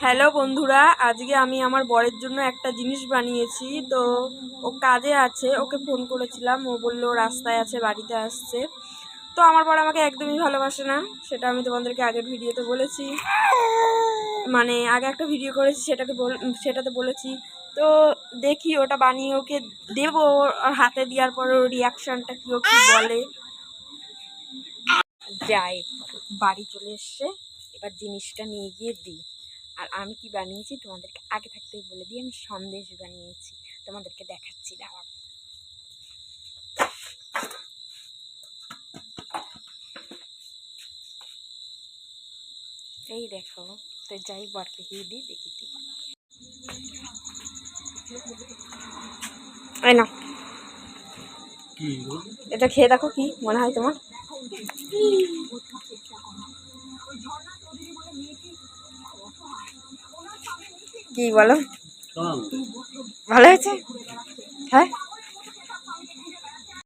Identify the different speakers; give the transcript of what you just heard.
Speaker 1: Hello বন্ধুরা, আজকে আমি আমার বরের জন্য একটা জিনিস বানিয়েছি। তো ও কাজে আছে, ওকে ফোন করেছিলাম, ও বললো রাস্তায় আছে, বাড়িতে আসছে। তো আমার বর আমাকে একদমই ভালোবাসে না, সেটা আমি তোমাদেরকে আগের ভিডিওতে বলেছি। মানে আগে একটা ভিডিও করেছি, সেটাতে বলেছি। তো দেখি ওটা বানিয়ে ওকে দেবো, ওর হাতে দেওয়ার পর ওর রিয়াকশানটা কি, ও কি বলে। যাই, বাড়ি চলে এসছে, এবার জিনিসটা নিয়ে গিয়ে দিই। আর আমি কি বানিয়েছি তোমাদেরকে আগে থাকতেই বলে দিই, আমি সন্দেশ বানিয়েছি, তোমাদেরকে দেখাচ্ছি। দাঁড়াও, এই দেখো। তো যাই, বরকে গিয়ে দিই, দেখি কি। এই না, এটা খেয়ে দেখো, কি মনে হয় তোমার? কি বলো, ভালো হয়েছে? হ্যাঁ।